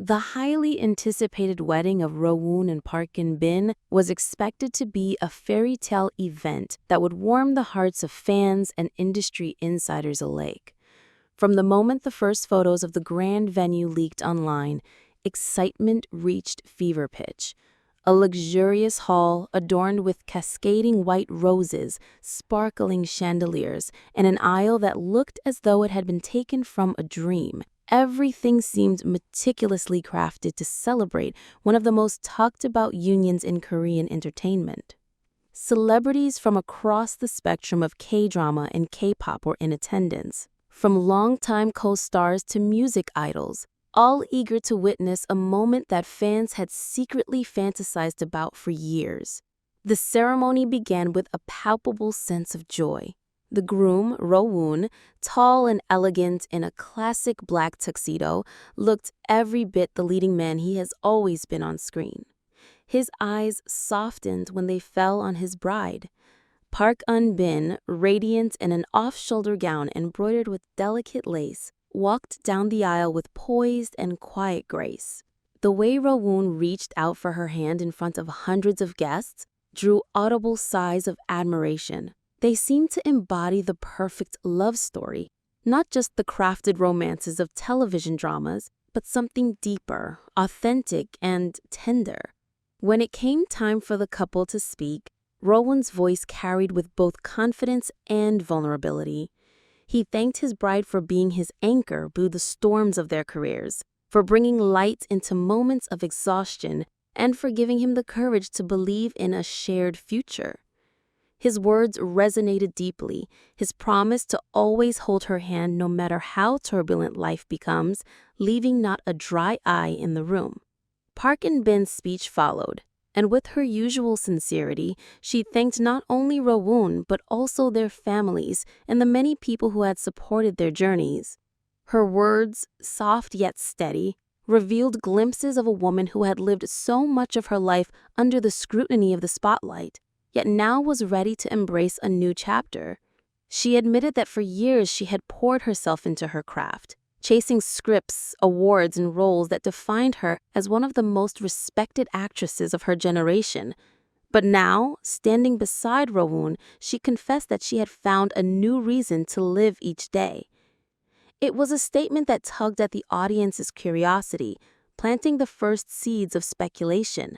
The highly anticipated wedding of Rowoon and Park In-bin was expected to be a fairy tale event that would warm the hearts of fans and industry insiders alike. From the moment the first photos of the grand venue leaked online, excitement reached fever pitch. A luxurious hall adorned with cascading white roses, sparkling chandeliers, and an aisle that looked as though it had been taken from a dream. Everything seemed meticulously crafted to celebrate one of the most talked-about unions in Korean entertainment. Celebrities from across the spectrum of K-drama and K-pop were in attendance, from longtime co-stars to music idols, all eager to witness a moment that fans had secretly fantasized about for years. The ceremony began with a palpable sense of joy. The groom, Rowoon, tall and elegant in a classic black tuxedo, looked every bit the leading man he has always been on screen. His eyes softened when they fell on his bride. Park In-bin, radiant in an off-shoulder gown embroidered with delicate lace, walked down the aisle with poised and quiet grace. The way Rowoon reached out for her hand in front of hundreds of guests drew audible sighs of admiration. They seemed to embody the perfect love story, not just the crafted romances of television dramas, but something deeper, authentic, and tender. When it came time for the couple to speak, Rowoon's voice carried with both confidence and vulnerability. He thanked his bride for being his anchor through the storms of their careers, for bringing light into moments of exhaustion, and for giving him the courage to believe in a shared future. His words resonated deeply, his promise to always hold her hand no matter how turbulent life becomes, leaving not a dry eye in the room. Park In-bin's speech followed, and with her usual sincerity, she thanked not only Rowoon but also their families and the many people who had supported their journeys. Her words, soft yet steady, revealed glimpses of a woman who had lived so much of her life under the scrutiny of the spotlight, yet now was ready to embrace a new chapter. She admitted that for years she had poured herself into her craft, chasing scripts, awards, and roles that defined her as one of the most respected actresses of her generation. But now, standing beside Rowoon, she confessed that she had found a new reason to live each day. It was a statement that tugged at the audience's curiosity, planting the first seeds of speculation.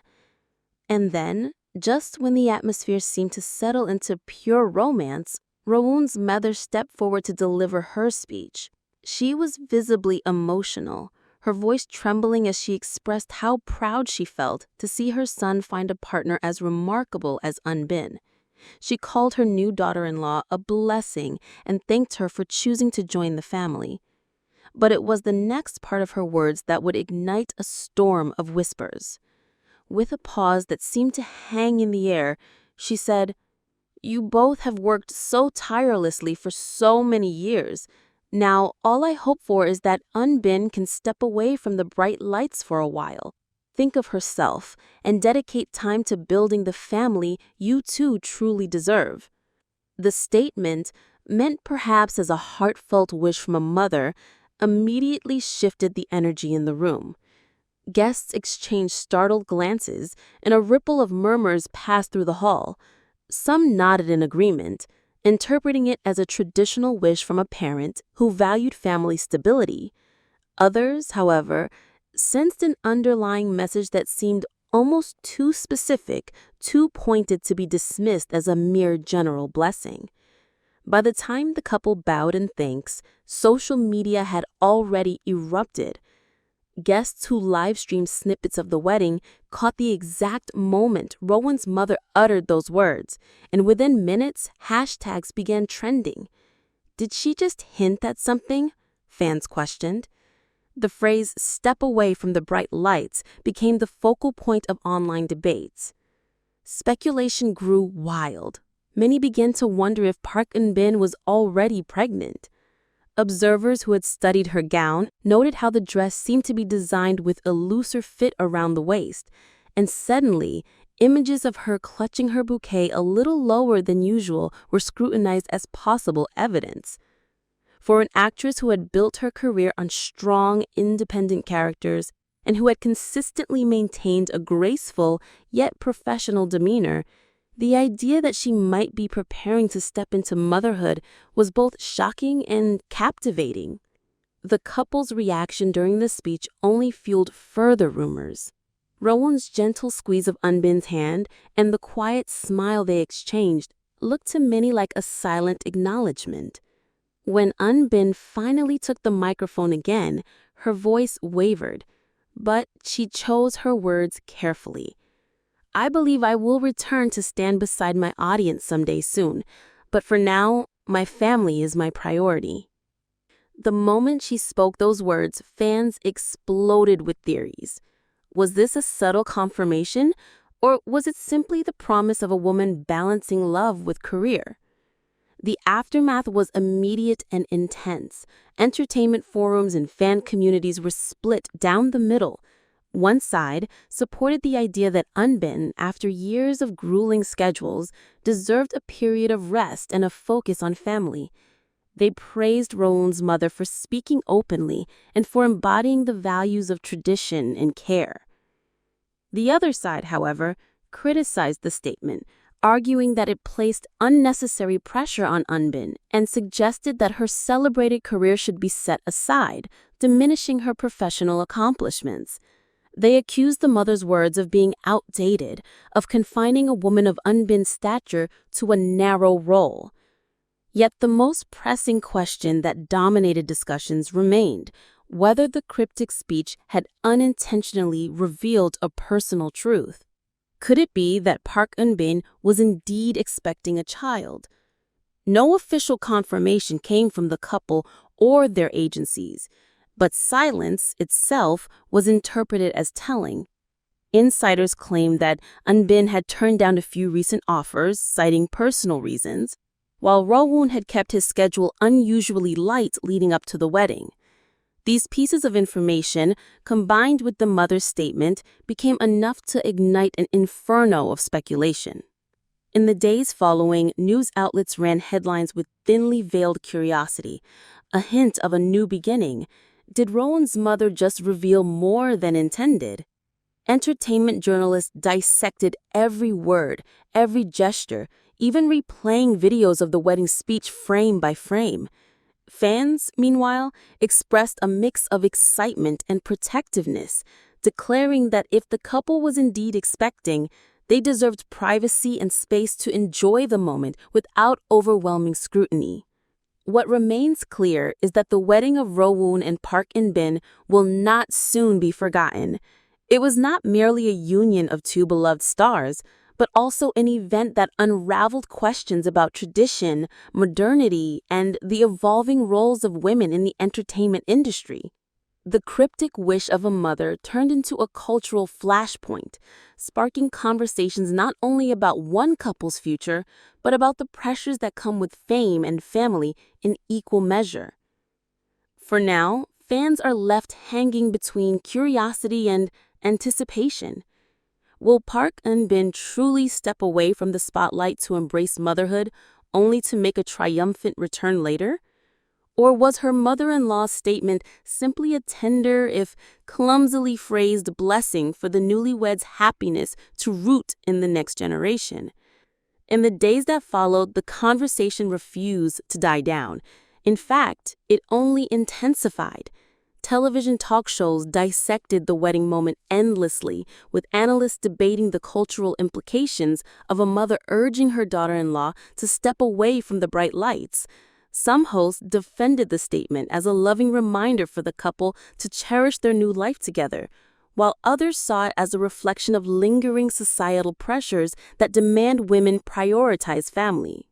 And then, just when the atmosphere seemed to settle into pure romance, Rowoon's mother stepped forward to deliver her speech. She was visibly emotional, her voice trembling as she expressed how proud she felt to see her son find a partner as remarkable as In-bin. She called her new daughter-in-law a blessing and thanked her for choosing to join the family. But it was the next part of her words that would ignite a storm of whispers. With a pause that seemed to hang in the air, she said, "You both have worked so tirelessly for so many years. Now, all I hope for is that In-bin can step away from the bright lights for a while, think of herself, and dedicate time to building the family you two truly deserve." The statement, meant perhaps as a heartfelt wish from a mother, immediately shifted the energy in the room. Guests exchanged startled glances, and a ripple of murmurs passed through the hall. Some nodded in agreement, interpreting it as a traditional wish from a parent who valued family stability. Others, however, sensed an underlying message that seemed almost too specific, too pointed to be dismissed as a mere general blessing. By the time the couple bowed in thanks, social media had already erupted. Guests who live-streamed snippets of the wedding caught the exact moment Rowoon's mother uttered those words, and within minutes, hashtags began trending. Did she just hint at something? Fans questioned. The phrase, "step away from the bright lights," became the focal point of online debates. Speculation grew wild. Many began to wonder if Park In-bin was already pregnant. Observers who had studied her gown noted how the dress seemed to be designed with a looser fit around the waist, and suddenly, images of her clutching her bouquet a little lower than usual were scrutinized as possible evidence. For an actress who had built her career on strong, independent characters, and who had consistently maintained a graceful yet professional demeanor, the idea that she might be preparing to step into motherhood was both shocking and captivating. The couple's reaction during the speech only fueled further rumors. Rowoon's gentle squeeze of Eunbin's hand and the quiet smile they exchanged looked to many like a silent acknowledgement. When Eunbin finally took the microphone again, her voice wavered, but she chose her words carefully. "I believe I will return to stand beside my audience someday soon, but for now, my family is my priority." The moment she spoke those words, fans exploded with theories. Was this a subtle confirmation, or was it simply the promise of a woman balancing love with career? The aftermath was immediate and intense. Entertainment forums and fan communities were split down the middle. One side supported the idea that Eunbin, after years of grueling schedules, deserved a period of rest and a focus on family. They praised Rowoon's mother for speaking openly and for embodying the values of tradition and care. The other side, however, criticized the statement, arguing that it placed unnecessary pressure on Eunbin and suggested that her celebrated career should be set aside, diminishing her professional accomplishments. They accused the mother's words of being outdated, of confining a woman of Eunbin's stature to a narrow role. Yet the most pressing question that dominated discussions remained whether the cryptic speech had unintentionally revealed a personal truth. Could it be that Park Eun-bin was indeed expecting a child? No official confirmation came from the couple or their agencies, but silence itself was interpreted as telling. Insiders claimed that Eun-bin had turned down a few recent offers, citing personal reasons, while Rowoon had kept his schedule unusually light leading up to the wedding. These pieces of information, combined with the mother's statement, became enough to ignite an inferno of speculation. In the days following, news outlets ran headlines with thinly veiled curiosity, a hint of a new beginning. Did Rowoon's mother just reveal more than intended? Entertainment journalists dissected every word, every gesture, even replaying videos of the wedding speech frame by frame. Fans, meanwhile, expressed a mix of excitement and protectiveness, declaring that if the couple was indeed expecting, they deserved privacy and space to enjoy the moment without overwhelming scrutiny. What remains clear is that the wedding of Rowoon and Park In-bin will not soon be forgotten. It was not merely a union of two beloved stars, but also an event that unraveled questions about tradition, modernity, and the evolving roles of women in the entertainment industry. The cryptic wish of a mother turned into a cultural flashpoint, sparking conversations not only about one couple's future, but about the pressures that come with fame and family in equal measure. For now, fans are left hanging between curiosity and anticipation. Will Park Eun-bin truly step away from the spotlight to embrace motherhood, only to make a triumphant return later? Or was her mother-in-law's statement simply a tender, if clumsily phrased, blessing for the newlyweds' happiness to root in the next generation? In the days that followed, the conversation refused to die down. In fact, it only intensified. Television talk shows dissected the wedding moment endlessly, with analysts debating the cultural implications of a mother urging her daughter-in-law to step away from the bright lights. Some hosts defended the statement as a loving reminder for the couple to cherish their new life together, while others saw it as a reflection of lingering societal pressures that demand women prioritize family.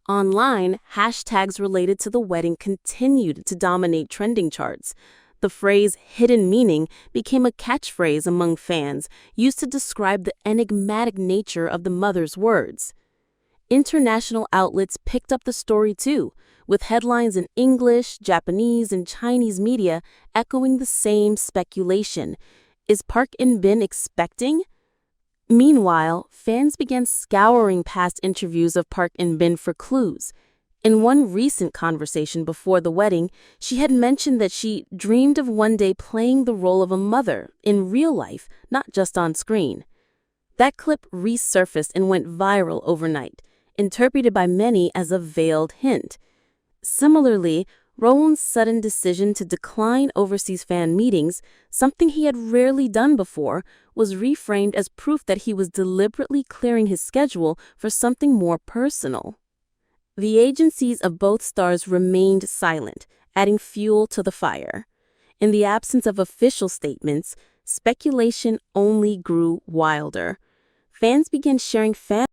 Online, hashtags related to the wedding continued to dominate trending charts. The phrase hidden meaning became a catchphrase among fans, used to describe the enigmatic nature of the mother's words. International outlets picked up the story too, with headlines in English, Japanese, and Chinese media echoing the same speculation. Is Park In-bin expecting? Meanwhile, fans began scouring past interviews of Park In-bin for clues. In one recent conversation before the wedding, she had mentioned that she dreamed of one day playing the role of a mother in real life, not just on screen. That clip resurfaced and went viral overnight, interpreted by many as a veiled hint. Similarly, Rowoon's sudden decision to decline overseas fan meetings, something he had rarely done before, was reframed as proof that he was deliberately clearing his schedule for something more personal. The agencies of both stars remained silent, adding fuel to the fire. In the absence of official statements, speculation only grew wilder. Fans began sharing fan